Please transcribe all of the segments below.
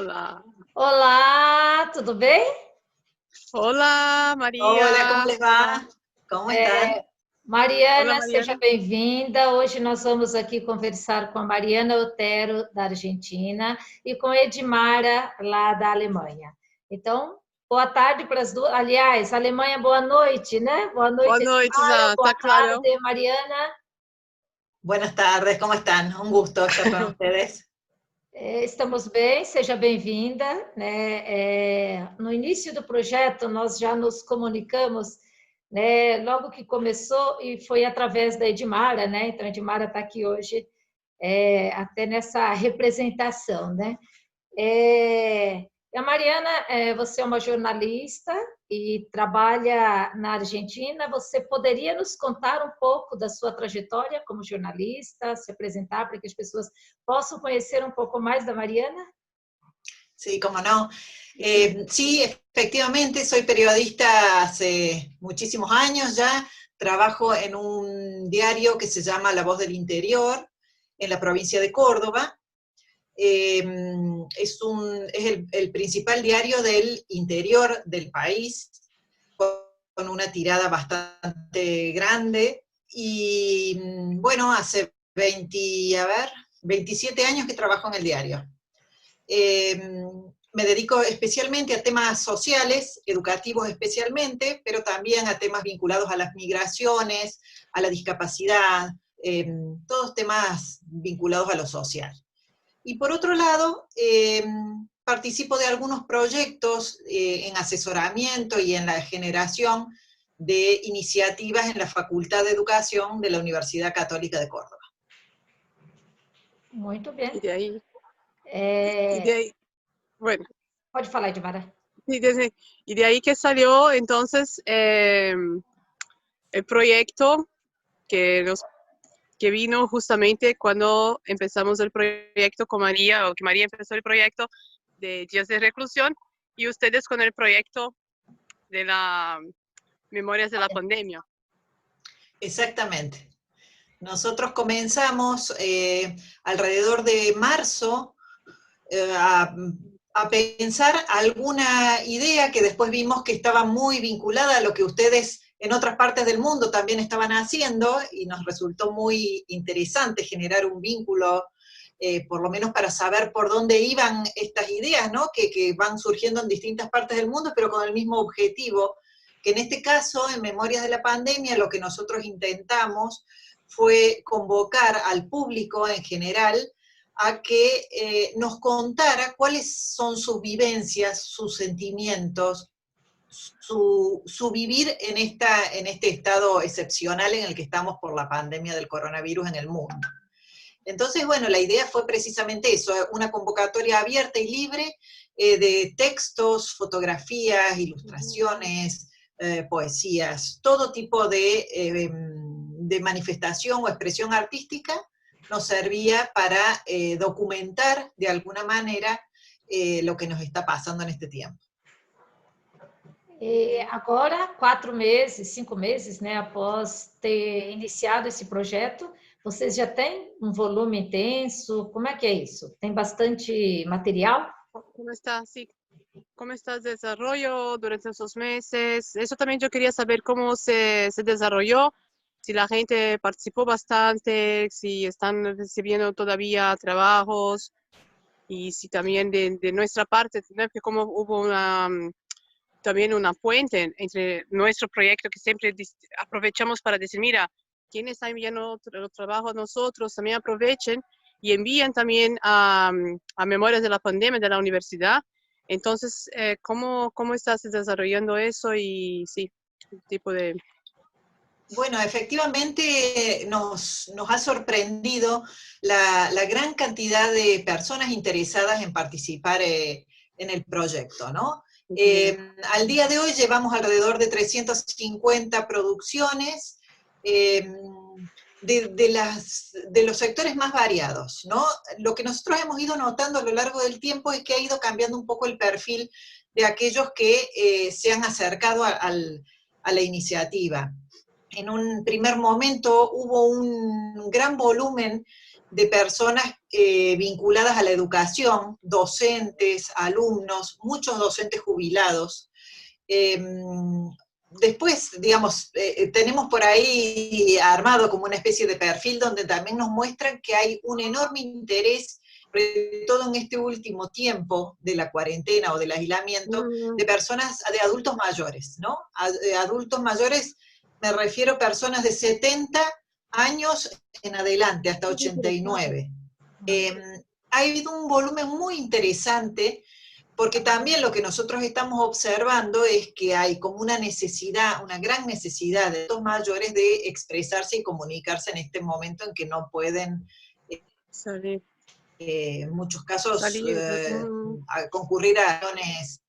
Olá. Olá, tudo bem? Olá, Hola, ¿cómo Maria. les va? ¿Cómo están? Olá, Mariana, seja Mariana. bem-vinda. Hoje nós vamos aqui conversar com a Mariana Otero, da Argentina, e com a Edmara, lá da Alemanha. Então, boa tarde para as duas. Aliás, Alemanha, boa noite, né? Boa Boa noite, noite, Edmara. Zá. Boa Tá claro? tarde, Mariana. Buenas tardes, ¿cómo están? Un gusto estar con ustedes. Estamos bem, seja bem-vinda, né? No início do projeto, nós já nos comunicamos, né? Logo que começou, e foi através da Edmara, né? Então, a Edmara está aqui hoje, até nessa representação, né? A Mariana, você é uma jornalista e trabalha na Argentina. Você poderia nos contar um pouco da sua trajetória como jornalista, se apresentar para que as pessoas possam conhecer un poco más de Mariana? Sí, cómo no. Sí, efectivamente, soy periodista hace muchísimos años ya. Trabajo en un diario que se llama La Voz del Interior, en la provincia de Córdoba. Es el principal diario del interior del país, con una tirada bastante grande. Y bueno, hace 27 años que trabajo en el diario. Me dedico especialmente a temas sociales, educativos especialmente, pero también a temas vinculados a las migraciones, a la discapacidad, todos temas vinculados a lo social. Y por otro lado, participo de algunos proyectos en asesoramiento y en la generación de iniciativas en la Facultad de Educación de la Universidad Católica de Córdoba. Muito bem. E daí? E daí? Bueno. Pode falar, Edmara. Y de ahí que salió entonces el proyecto que vino justamente cuando empezamos el proyecto con María, o que María empezó el proyecto de Días de Reclusión, y ustedes con el proyecto de la Memorias de la Pandemia. Exactamente. Nosotros comenzamos alrededor de marzo a pensar alguna idea que después vimos que estaba muy vinculada a lo que ustedes en otras partes del mundo también estaban haciendo, y nos resultó muy interesante generar un vínculo, por lo menos para saber por dónde iban estas ideas, ¿no? que van surgiendo en distintas partes del mundo, pero con el mismo objetivo, que en este caso, en Memorias de la Pandemia, lo que nosotros intentamos fue convocar al público en general a que nos contara cuáles son sus vivencias, sus sentimientos, su vivir en este estado excepcional en el que estamos por la pandemia del coronavirus en el mundo. Entonces, bueno, la idea fue precisamente eso, una convocatoria abierta y libre de textos, fotografías, ilustraciones, poesías, todo tipo de manifestación o expresión artística nos servía para documentar de alguna manera lo que nos está pasando en este tiempo. E agora, 4 meses, 5 meses, né, após ter iniciado esse projeto, vocês já têm um volume intenso? Como é que é isso? Tem bastante material? ¿Cómo está? Sí. ¿Cómo está el desarrollo durante esos meses? Eso también yo quería saber cómo se desarrolló, si la gente participó bastante, si están recibiendo todavía trabajos, y si también de nuestra parte, ¿no? Que como hubo también una puente entre nuestro proyecto, que siempre aprovechamos para decir, mira, quienes están enviando trabajo a nosotros, también aprovechen y envían también a Memorias de la Pandemia de la universidad. Entonces, ¿cómo estás desarrollando eso? Y sí, el tipo de... Bueno, efectivamente nos ha sorprendido la gran cantidad de personas interesadas en participar en el proyecto, ¿no? Al día de hoy llevamos alrededor de 350 producciones de los sectores más variados, ¿no? Lo que nosotros hemos ido notando a lo largo del tiempo es que ha ido cambiando un poco el perfil de aquellos que se han acercado a la iniciativa. En un primer momento hubo un gran volumen de personas vinculadas a la educación, docentes, alumnos, muchos docentes jubilados. Después, digamos, tenemos por ahí armado como una especie de perfil donde también nos muestran que hay un enorme interés, sobre todo en este último tiempo de la cuarentena o del aislamiento, de personas, de adultos mayores, ¿no? Adultos mayores, me refiero a personas de 70 años en adelante, hasta 89. Ha habido un volumen muy interesante, porque también lo que nosotros estamos observando es que hay como una necesidad, una gran necesidad de los mayores de expresarse y comunicarse en este momento en que no pueden, salir. En muchos casos, Salir. a concurrir a reuniones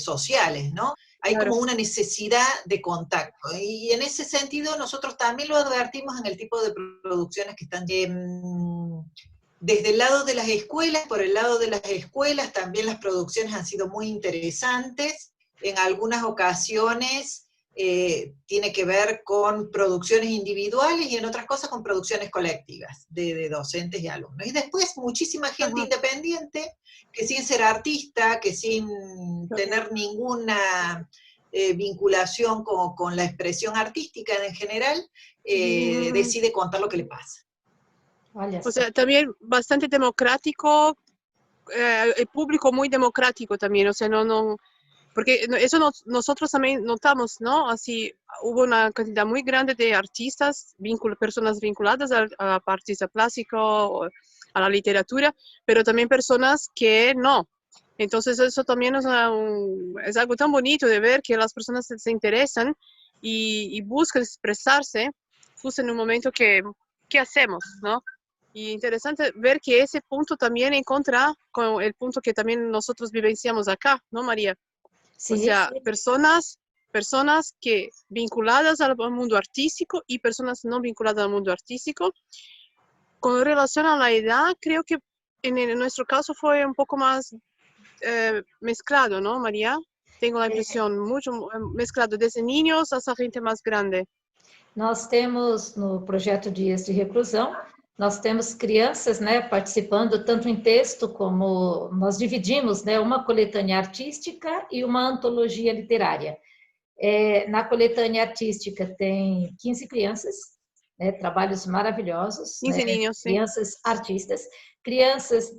sociales, ¿no? Hay Claro. como una necesidad de contacto. Y en ese sentido nosotros también lo advertimos en el tipo de producciones que están... desde el lado de las escuelas, por el lado de las escuelas, también las producciones han sido muy interesantes. En algunas ocasiones tiene que ver con producciones individuales y en otras cosas con producciones colectivas de docentes y alumnos. Y después muchísima gente independiente que sin ser artista, que sin tener ninguna vinculación con la expresión artística en general, decide contar lo que le pasa. O sea, también bastante democrático, el público muy democrático también, o sea, porque eso nosotros también notamos, ¿no? Así, hubo una cantidad muy grande de artistas, personas vinculadas a artista plástico, a la literatura, pero también personas que no. Entonces eso también es algo tan bonito de ver que las personas se interesan y buscan expresarse justo en un momento que, ¿qué hacemos, no? Y interesante ver que ese punto también encuentra con el punto que también nosotros vivenciamos acá, ¿no, María? Sí, o sea, sí. personas que vinculadas al mundo artístico y personas no vinculadas al mundo artístico. Con relación a la edad, creo que en nuestro caso fue un poco más mezclado, ¿no, María? Tengo la impresión, mucho mezclado, desde niños hasta gente más grande. Nós temos, no projeto Dias de Reclusão, nós temos crianças, né, participando tanto em texto como nós dividimos, né, uma coletânea artística e uma antologia literária. Na coletânea artística tem 15 crianças, né, trabalhos maravilhosos, 15 né, niños, sí. crianças artistas, crianças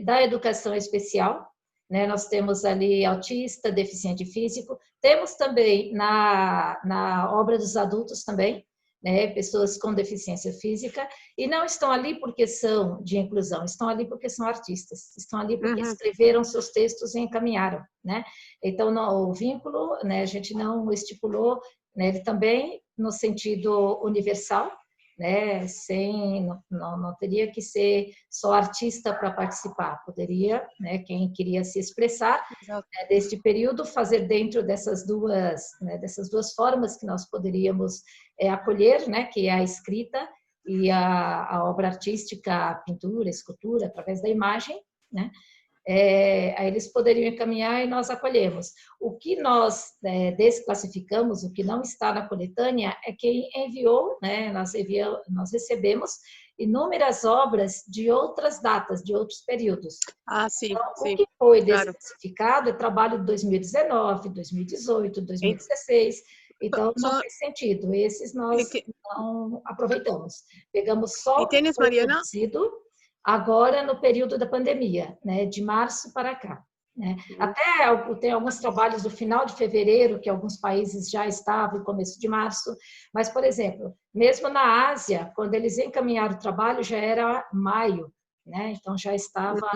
da educação especial, né, nós temos ali autista, deficiente físico, temos também na obra dos adultos também, né, pessoas com deficiência física, e não estão ali porque são de inclusão, estão ali porque são artistas, estão ali porque escreveram seus textos e encaminharam, né? Então, o vínculo, né, a gente não estipulou, né, ele também no sentido universal, né, não teria que ser só artista para participar, poderia, né, quem queria se expressar, né, deste período, fazer dentro dessas duas formas que nós poderíamos acolher, né, que é a escrita e a obra artística, a pintura, a escultura, através da imagem, né? Aí eles poderiam encaminhar e nós acolhemos. O que nós desclassificamos, o que não está na coletânea, é quem enviou, né, nós recebemos inúmeras obras de outras datas, de outros períodos. Sim, então, sim, o que foi claro. desclassificado é trabalho de 2019, 2018, 2016, então não faz sentido. Esses nós não aproveitamos. Pegamos só o que foi produzido agora no período da pandemia, né, de março para cá. Né? Até tem alguns trabalhos do final de fevereiro, que alguns países já estavam, começo de março, mas, por exemplo, mesmo na Ásia, quando eles encaminharam o trabalho, já era maio, né? Então já estava,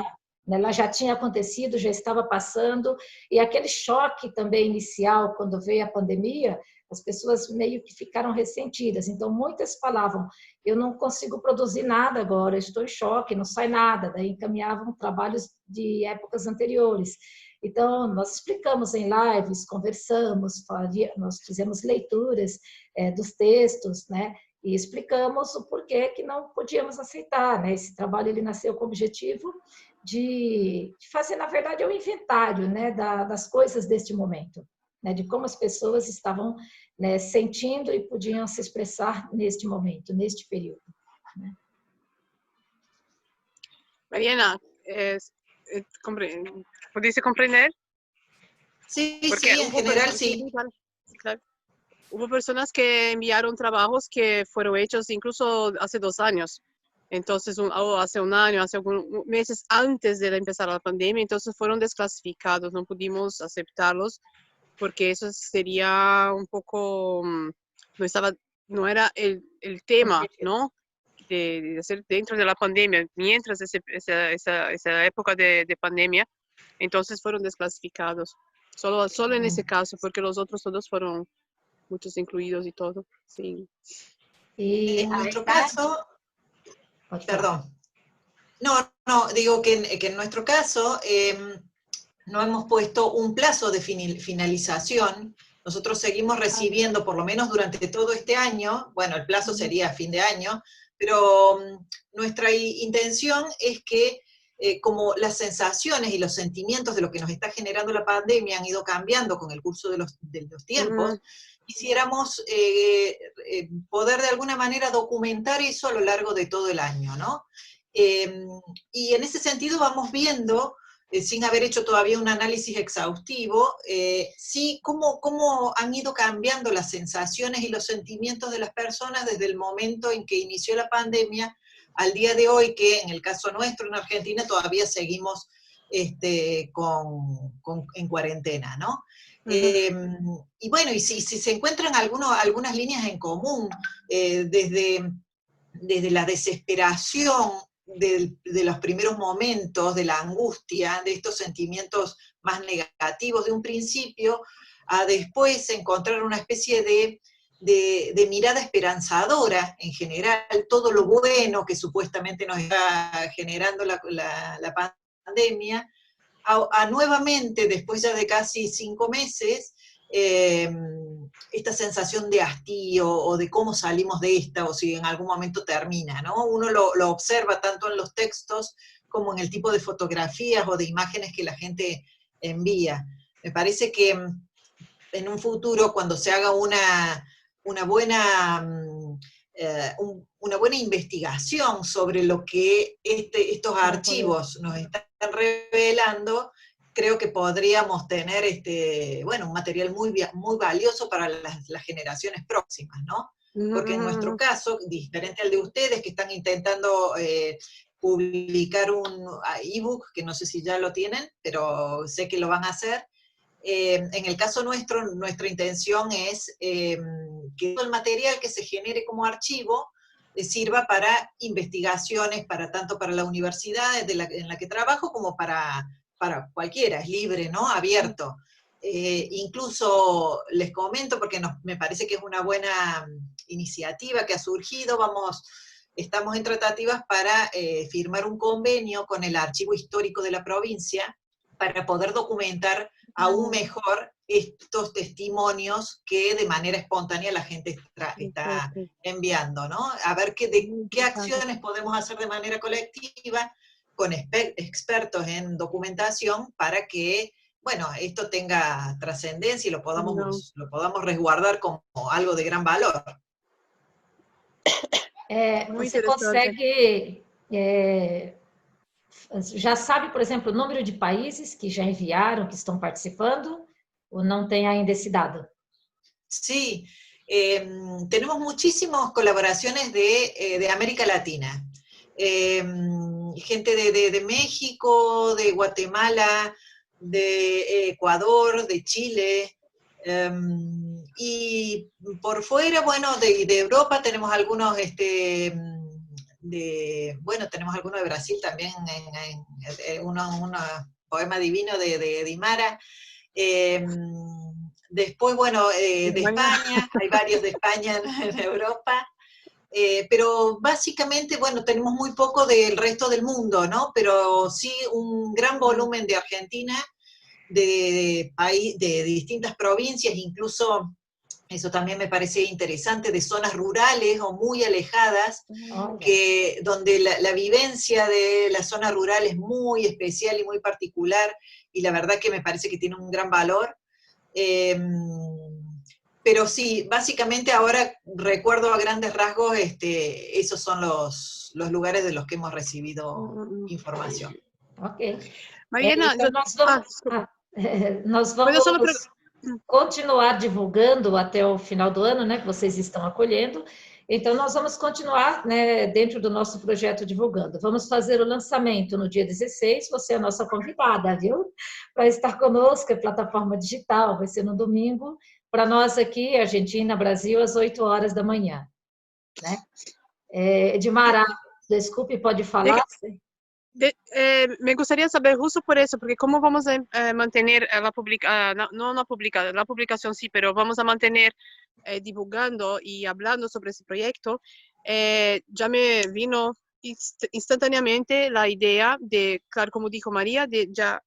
ela já tinha acontecido, já estava passando, e aquele choque também inicial, quando veio a pandemia, as pessoas meio que ficaram ressentidas. Então, muitas falavam, eu não consigo produzir nada agora, estou em choque, não sai nada. Daí encaminhavam trabalhos de épocas anteriores. Então, nós explicamos em lives, conversamos, nós fizemos leituras dos textos, né? E explicamos o porquê que não podíamos aceitar, né? Esse trabalho ele nasceu com o objetivo de fazer, na verdade, um inventário, né, das coisas deste momento, né, de como as pessoas estavam, né, sentindo e podiam se expressar neste momento, neste período. Né? Mariana, ¿pudiste comprender? Sí, Porque sí, en general sí. claro, hubo personas que enviaron trabajos que fueron hechos incluso hace 2 años. Entonces, o hace un año, hace algunos meses antes de empezar la pandemia, entonces fueron desclasificados, no pudimos aceptarlos porque eso sería un poco, no estaba, no era el tema, ¿no? De hacer dentro de la pandemia, mientras esa época de pandemia, entonces fueron desclasificados. Solo en ese caso, porque los otros todos fueron muchos incluidos y todo. Sí. E En a nuestro idade... caso, Pode falar. perdón, no, digo que en nuestro caso no hemos puesto un plazo de finalización. Nosotros seguimos recibiendo, por lo menos durante todo este año, bueno, el plazo sería a fin de año, pero nuestra intención es que como las sensaciones y los sentimientos de lo que nos está generando la pandemia han ido cambiando con el curso de los tiempos, quisiéramos poder de alguna manera documentar eso a lo largo de todo el año, ¿no? Y en ese sentido vamos viendo, sin haber hecho todavía un análisis exhaustivo, sí cómo han ido cambiando las sensaciones y los sentimientos de las personas desde el momento en que inició la pandemia al día de hoy, que en el caso nuestro en Argentina todavía seguimos en cuarentena, ¿no? Y bueno, y si se encuentran algunas líneas en común, desde la desesperación de los primeros momentos, de la angustia, de estos sentimientos más negativos de un principio, a después encontrar una especie de mirada esperanzadora en general, todo lo bueno que supuestamente nos está generando la pandemia, a nuevamente, después ya de casi 5 meses, esta sensación de hastío o de cómo salimos de esta o si en algún momento termina, ¿no? Uno lo observa tanto en los textos como en el tipo de fotografías o de imágenes que la gente envía. Me parece que en un futuro, cuando se haga una buena una buena investigación sobre lo que estos archivos nos están revelando, creo que podríamos tener bueno, un material muy valioso para las generaciones próximas, ¿no? Porque en nuestro caso, diferente al de ustedes que están intentando publicar un ebook, que no sé si ya lo tienen, pero sé que lo van a hacer. En el caso nuestro, nuestra intención es que todo el material que se genere como archivo sirva para investigaciones, tanto para la universidad en la que trabajo como para cualquiera, es libre, ¿no? Abierto. Incluso les comento, porque me parece que es una buena iniciativa que ha surgido, estamos en tratativas para firmar un convenio con el Archivo Histórico de la provincia para poder documentar aún mejor estos testimonios que de manera espontánea la gente está enviando, ¿no? A ver qué acciones podemos hacer de manera colectiva con expertos en documentación para que, bueno, esto tenga trascendencia y lo podamos resguardar como algo de gran valor. Muy Você interesante. consegue... já sabe, por exemplo, o número de países que já enviaram, que estão participando, ou não tem ainda esse dado? Sí, tenemos muchísimas colaboraciones de América Latina. Gente de México, de Guatemala, de Ecuador, de Chile. Y por fuera, bueno, de Europa tenemos algunos, tenemos algunos de Brasil también, un poema divino de Dimara. Después, bueno, de España, hay varios de España en Europa, pero básicamente, bueno, tenemos muy poco del resto del mundo, ¿no? Pero sí un gran volumen de Argentina, de distintas provincias, incluso, eso también me parece interesante, de zonas rurales o muy alejadas, donde la vivencia de la zona rural es muy especial y muy particular, y la verdad que me parece que tiene un gran valor. Pero sí, básicamente ahora recuerdo a grandes rasgos, esos son los los lugares de los que hemos recibido información. Ok. Mariana, Então, desculpa. Nós Mas eu só vamos continuar divulgando até o final do ano, né, que vocês estão acolhendo. Então, nós vamos continuar, né, dentro do nosso projeto divulgando. Vamos fazer o lançamento no dia 16, você é a nossa convidada, viu? Para estar conosco, é plataforma digital, vai ser no domingo, para nós aqui, Argentina, Brasil, às 8 horas da manhã. Né? Edmara, desculpe, pode falar? Me gustaría saber justo por eso, porque cómo vamos a mantener la publicación sí, pero vamos a mantener divulgando y hablando sobre ese proyecto. Ya me vino instantáneamente la idea de, claro, como dijo María, de ya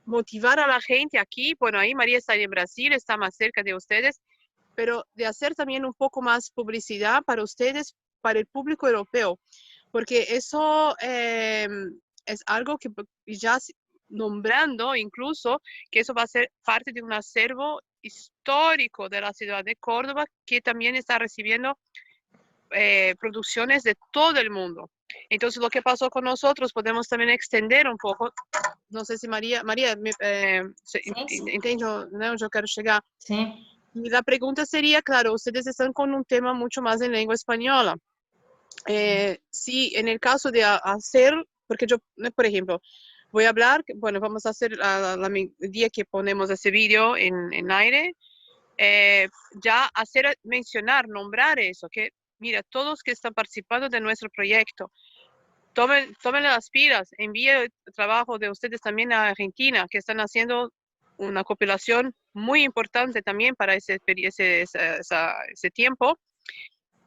motivar a la gente aquí. Bueno, ahí María está en Brasil, está más cerca de ustedes, pero de hacer también un poco más publicidad para ustedes, para el público europeo, porque eso es algo que ya nombrando incluso que eso va a ser parte de un acervo histórico de la ciudad de Córdoba, que también está recibiendo producciones de todo el mundo. Entonces, lo que pasó con nosotros, podemos también extender un poco. No sé si María entiendo, ¿no? Yo quiero llegar. Sí. Y la pregunta sería, claro, ustedes están con un tema mucho más en lengua española. Si en el caso de hacer, porque yo, por ejemplo, voy a hablar, bueno, vamos a hacer el día que ponemos ese vídeo en aire, ya mencionar, nombrar eso, que mira, todos que están participando de nuestro proyecto, tomen las pilas, envíe el trabajo de ustedes también a Argentina, que están haciendo una compilación muy importante también para ese tiempo.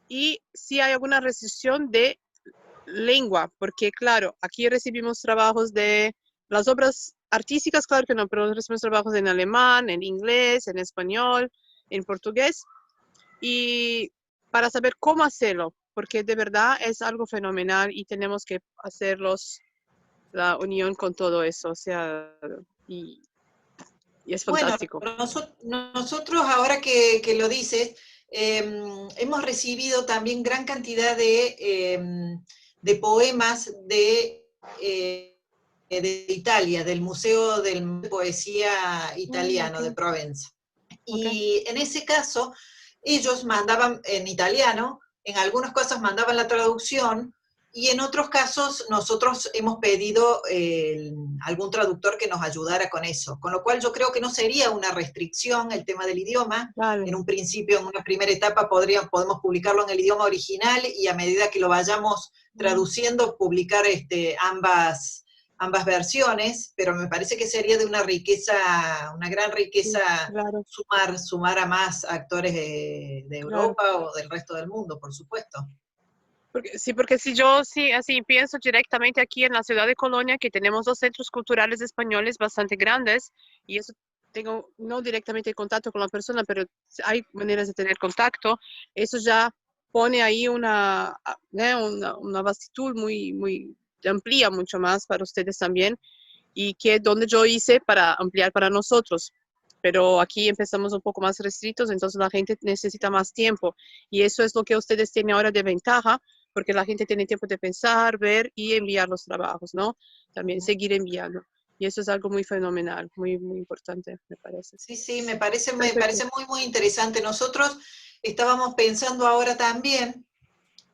Y si hay alguna restricción de lengua, porque claro, aquí recibimos trabajos de las obras artísticas, claro que no, pero recibimos trabajos en alemán, en inglés, en español, en portugués, y para saber cómo hacerlo, porque de verdad es algo fenomenal y tenemos que hacerlos la unión con todo eso, o sea, y es fantástico. Bueno, nosotros ahora que lo dices, hemos recibido también gran cantidad de poemas de Italia, del Museo de Poesía Italiano Okay. de Provenza. Okay. Y en ese caso, ellos mandaban en italiano, en algunos casos mandaban la traducción, y en otros casos nosotros hemos pedido algún traductor que nos ayudara con eso, con lo cual yo creo que no sería una restricción el tema del idioma. Vale. En un principio, en una primera etapa, podemos publicarlo en el idioma original y a medida que lo vayamos traduciendo, publicar ambas versiones, pero me parece que sería de una riqueza, una gran riqueza, sí, claro. sumar a más actores de Europa, claro, o del resto del mundo, por supuesto. Porque si yo así pienso directamente aquí en la ciudad de Colonia, que tenemos 2 centros culturales españoles bastante grandes, y eso tengo no directamente contacto con la persona, pero hay maneras de tener contacto, eso ya pone ahí una vastitud muy amplia, mucho más para ustedes también, y que donde yo hice para ampliar para nosotros. Pero aquí empezamos un poco más restritos, entonces la gente necesita más tiempo, y eso es lo que ustedes tienen ahora de ventaja, porque la gente tiene tiempo de pensar, ver y enviar los trabajos, ¿no? También seguir enviando. Y eso es algo muy fenomenal, muy importante, me parece. Sí, me parece muy interesante. Nosotros estábamos pensando ahora también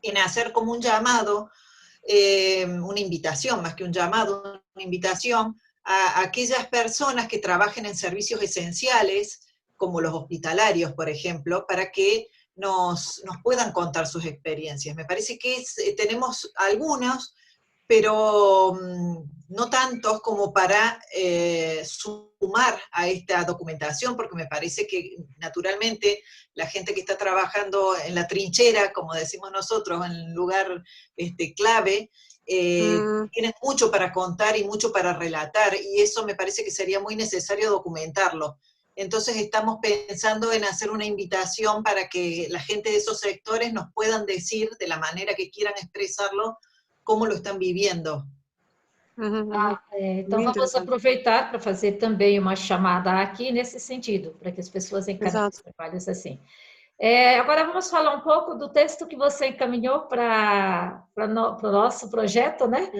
en hacer como un llamado, una invitación, más que un llamado, una invitación a aquellas personas que trabajen en servicios esenciales, como los hospitalarios, por ejemplo, para que nos puedan contar sus experiencias. Me parece que tenemos algunos, pero no tantos como para sumar a esta documentación, porque me parece que naturalmente la gente que está trabajando en la trinchera, como decimos nosotros, en el lugar clave, tienen mucho para contar y mucho para relatar, y eso me parece que sería muy necesario documentarlo. Entonces estamos pensando en hacer una invitación para que la gente de esos sectores nos puedan decir, de la manera que quieran expresarlo, cómo lo están viviendo. Então vamos aproveitar para fazer também uma chamada aqui nesse sentido, para que as pessoas encaminhem os trabalhos assim. Agora vamos falar um pouco do texto que você encaminhou para o nosso projeto, né?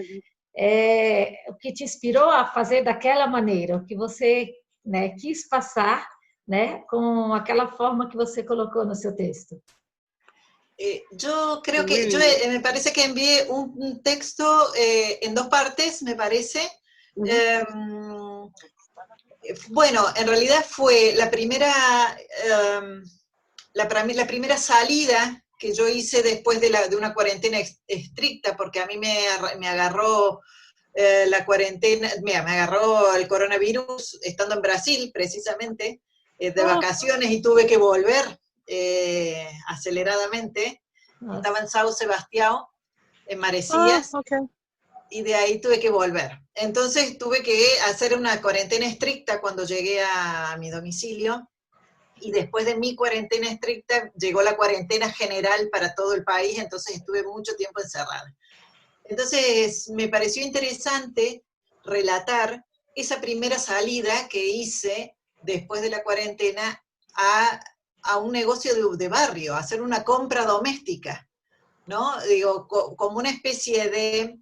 O que te inspirou a fazer daquela maneira, o que você, né, quis passar, né, com aquela forma que você colocou no seu texto. Yo creo Muy que, lindo. me parece que envié un texto en dos partes, me parece. Bueno, en realidad fue la primera, la primera salida que yo hice después de una cuarentena estricta, porque a mí me agarró la cuarentena, mira, me agarró el coronavirus estando en Brasil, precisamente, de vacaciones, y tuve que volver aceleradamente. Nossa. Estaba en Sao Sebastián, en Maresias, Okay. y de ahí tuve que volver. Entonces tuve que hacer una cuarentena estricta cuando llegué a mi domicilio, y después de mi cuarentena estricta llegó la cuarentena general para todo el país, entonces estuve mucho tiempo encerrada. Entonces me pareció interesante relatar esa primera salida que hice después de la cuarentena a un negocio de barrio, a hacer una compra doméstica, ¿no? Digo, como una especie de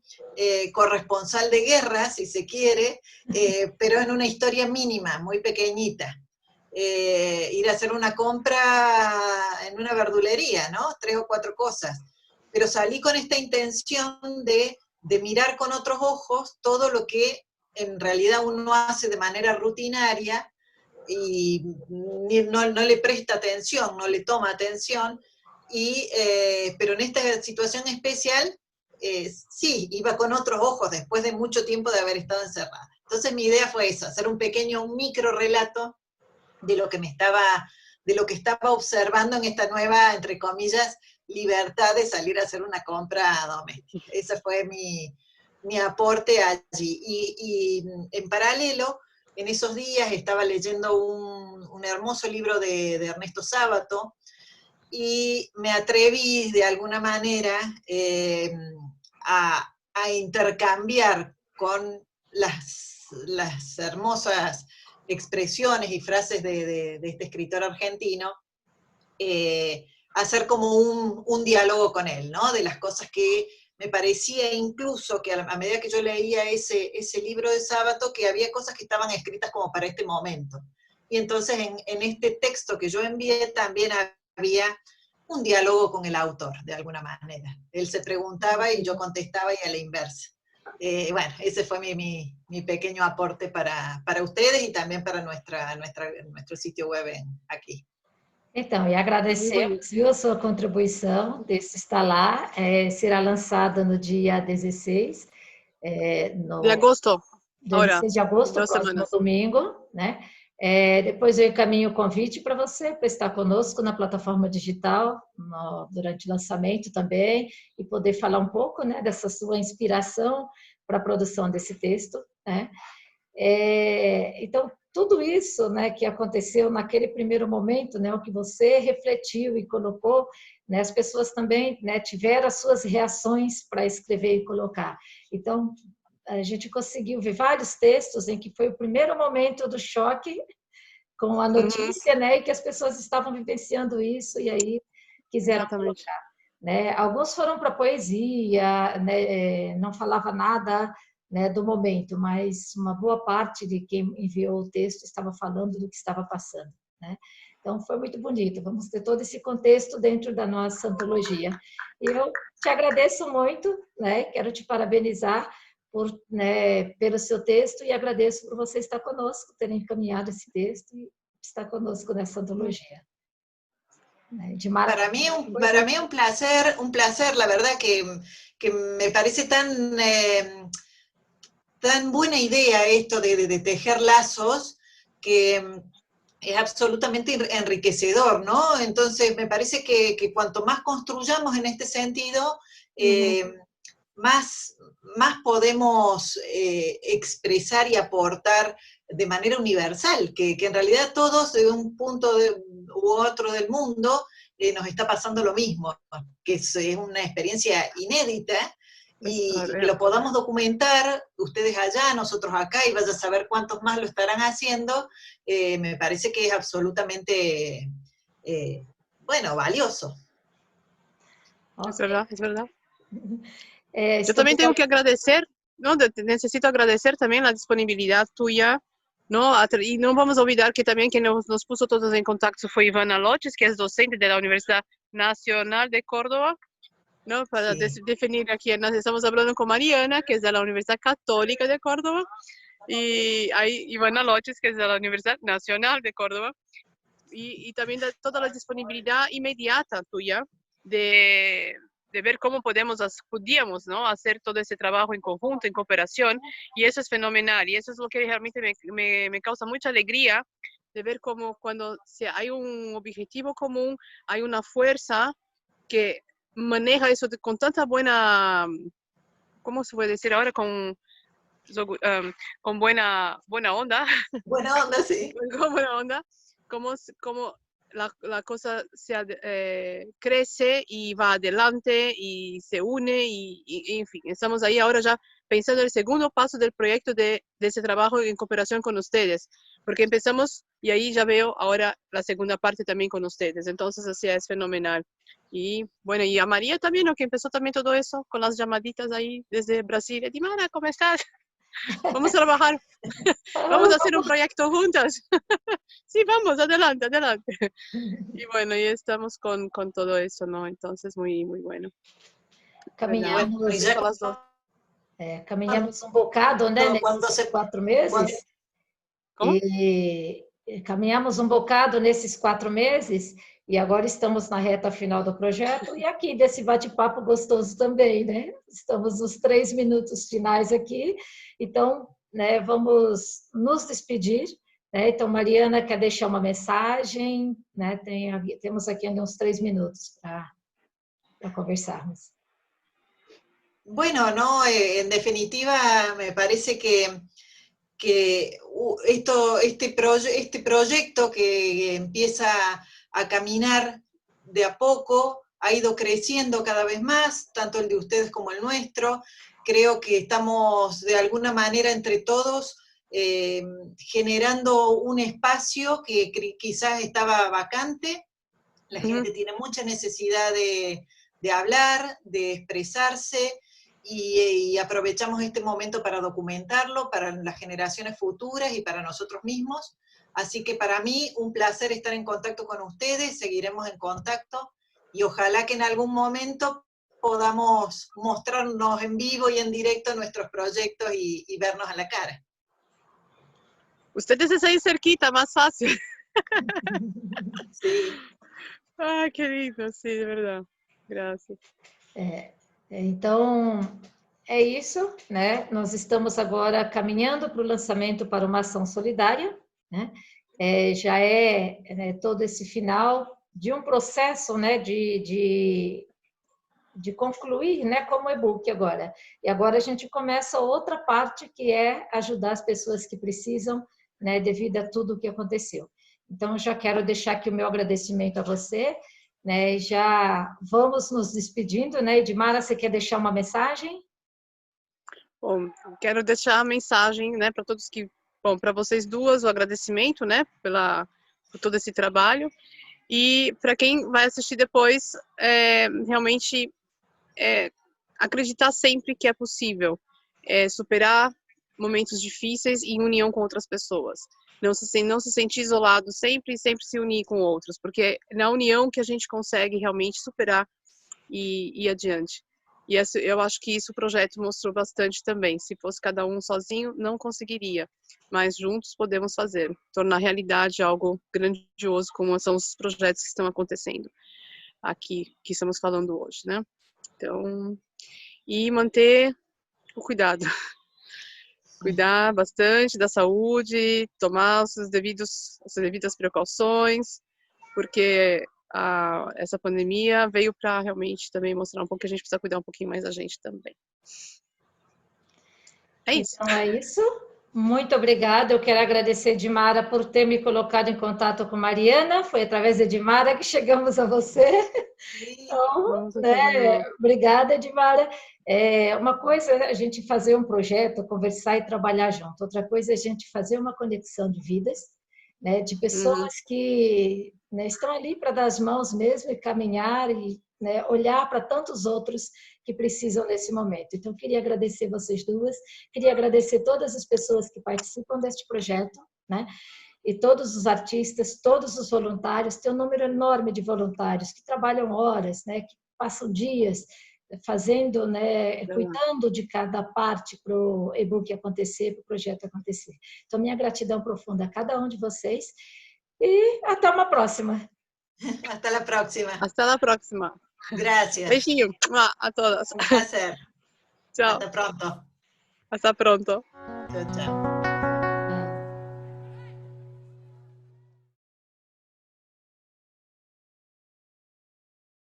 corresponsal de guerra, si se quiere, pero en una historia mínima, muy pequeñita. Ir a hacer una compra en una verdulería, ¿no? 3 o 4 cosas. Pero salí con esta intención de mirar con otros ojos todo lo que en realidad uno hace de manera rutinaria y no le presta atención, no le toma atención, pero en esta situación especial, sí, iba con otros ojos después de mucho tiempo de haber estado encerrada. Entonces mi idea fue eso, hacer un micro relato de lo que estaba observando en esta nueva, entre comillas, libertad de salir a hacer una compra doméstica. Ese fue mi aporte allí. Y en paralelo, en esos días estaba leyendo un hermoso libro de Ernesto Sábato, y me atreví de alguna manera a intercambiar con las hermosas expresiones y frases de este escritor argentino, hacer como un diálogo con él, ¿no? De las cosas que me parecía incluso que a medida que yo leía ese libro de Sábato, que había cosas que estaban escritas como para este momento. Y entonces en este texto que yo envié también había un diálogo con el autor, de alguna manera. Él se preguntaba y yo contestaba, y a la inversa. Bueno, ese fue mi pequeño aporte para ustedes y también para nuestro sitio web aquí. Então, e agradecemos, viu, a sua contribuição, desse está lá, será lançado no dia 16, De agosto, dia ahora, 16 de agosto, 2 próximo semanas. domingo, né? Depois eu encaminho o convite para você, para estar conosco na plataforma digital, durante o lançamento também, e poder falar um pouco, né, dessa sua inspiração para a produção desse texto, né? Então, tudo isso, né, que aconteceu naquele primeiro momento, né, o que você refletiu e colocou, né, as pessoas também, né, tiveram as suas reações para escrever e colocar. Então, a gente conseguiu ver vários textos em que foi o primeiro momento do choque com a notícia, né, e que as pessoas estavam vivenciando isso e aí quiseram colocar. Né? Alguns foram para poesia, né, não falava nada, né, do momento, mas uma boa parte de quem enviou o texto estava falando do que estava passando, né? Então, foi muito bonito. Vamos ter todo esse contexto dentro da nossa antologia. E eu te agradeço muito, né? Quero te parabenizar pelo seu texto e agradeço por você estar conosco, ter encaminhado esse texto e estar conosco nessa antologia. Para mí un placer, la verdad que me parece tan buena idea esto de tejer lazos, que es absolutamente enriquecedor, ¿no? Entonces me parece que cuanto más construyamos en este sentido, más podemos expresar y aportar de manera universal, que en realidad todos de un punto u otro del mundo nos está pasando lo mismo, que es una experiencia inédita, y que lo podamos documentar, ustedes allá, nosotros acá, y vaya a saber cuántos más lo estarán haciendo, me parece que es absolutamente bueno, valioso. Es verdad, es verdad. Yo Estamos también tengo que agradecer, ¿no? Necesito agradecer también la disponibilidad tuya, ¿no? Y no vamos a olvidar que también quien nos puso todos en contacto fue Ivana Loches, que es docente de la Universidad Nacional de Córdoba, ¿no? Para Sí. definir a quién estamos hablando con Mariana, que es de la Universidad Católica de Córdoba, y hay Ivana Loches, que es de la Universidad Nacional de Córdoba, y también toda la disponibilidad inmediata tuya de ver cómo podíamos, ¿no? Hacer todo ese trabajo en conjunto, en cooperación, y eso es fenomenal, y eso es lo que realmente me causa mucha alegría de ver cómo cuando hay un objetivo común, hay una fuerza que maneja eso con tanta buena, ¿cómo se puede decir ahora? Con buena onda, Buena onda, sí. con buena onda, cómo la cosa crece y va adelante y se une y, en fin, estamos ahí ahora ya pensando en el segundo paso del proyecto de ese trabajo en cooperación con ustedes, porque empezamos y ahí ya veo ahora la segunda parte también con ustedes, entonces así es fenomenal. Y bueno, y a María también, ¿no? Que empezó también todo eso con las llamaditas ahí desde Brasil. Dimara, ¿cómo estás? Vamos a trabajar, vamos a hacer un proyecto juntas. Sí, vamos, adelante, adelante. Y bueno, y estamos con todo eso, ¿no? Entonces, muy, muy bueno. ¿Verdad? Bueno, y caminhamos, ya Justo a las dos. caminhamos um bocado, né, cuando nesses se... 4 cuando- meses, ¿Cómo? caminhamos um bocado nesses 4 meses, e agora estamos na reta final do projeto, e aqui desse bate-papo gostoso também, né? Estamos nos 3 minutos finais aqui, então, né, vamos nos despedir, né? Então, Mariana quer deixar uma mensagem, né? Temos aqui ainda uns 3 minutos para conversarmos. Bueno, no, en definitiva me parece que este proyecto que empieza a caminar de a poco ha ido creciendo cada vez más, tanto el de ustedes como el nuestro. Creo que estamos de alguna manera entre todos generando un espacio que quizás estaba vacante. La gente tiene mucha necesidad de hablar, de expresarse, y aprovechamos este momento para documentarlo para las generaciones futuras y para nosotros mismos. Así que para mí un placer estar en contacto con ustedes, seguiremos en contacto y ojalá que en algún momento podamos mostrarnos en vivo y en directo nuestros proyectos y vernos a la cara. Ustedes están ahí cerquita, más fácil. Sí. Ay, qué lindo, sí, de verdad. Gracias. Então, é isso, né? Nós estamos agora caminhando para o lançamento para uma ação solidária, né? Já né, todo esse final de um processo, né, de concluir, né, como e-book agora. E agora a gente começa outra parte que é ajudar as pessoas que precisam, né, devido a tudo o que aconteceu. Então, já quero deixar aqui o meu agradecimento a você, né? Já vamos nos despedindo, né? Edmara, você quer deixar uma mensagem? Bom, quero deixar a mensagem, né, para todos para vocês duas, o agradecimento, né, por todo esse trabalho. E para quem vai assistir depois, realmente acreditar sempre que é possível superar momentos difíceis em união com outras pessoas. Não se sentir isolado, sempre se unir com outros, porque é na união que a gente consegue realmente superar e ir adiante. E eu acho que isso o projeto mostrou bastante também. Se fosse cada um sozinho, não conseguiria. Mas juntos podemos fazer, tornar realidade algo grandioso, como são os projetos que estão acontecendo aqui, que estamos falando hoje, né? Então, e manter o cuidado. Cuidar bastante da saúde, tomar as devidas precauções, porque essa pandemia veio para realmente também mostrar um pouco que a gente precisa cuidar um pouquinho mais da gente também. É isso. Então é isso. Muito obrigada. Eu quero agradecer a Edmara por ter me colocado em contato com Mariana. Foi através da Edmara que chegamos a você. Então, né, obrigada, Edmara. Uma coisa é a gente fazer um projeto, conversar e trabalhar junto. Outra coisa é a gente fazer uma conexão de vidas, né, de pessoas que, né, estão ali para dar as mãos mesmo e caminhar e, né, olhar para tantos outros que precisam nesse momento. Então, queria agradecer vocês duas, queria agradecer todas as pessoas que participam deste projeto, né, e todos os artistas, todos os voluntários, tem um número enorme de voluntários que trabalham horas, né, que passam dias fazendo, né, cuidando de cada parte para o e-book acontecer, para o projeto acontecer. Então, minha gratidão profunda a cada um de vocês e até uma próxima. Hasta la próxima. Hasta la próxima. Gracias. Beijinho a todas. Un placer. Chao. Hasta pronto. Hasta pronto. Chao, chao.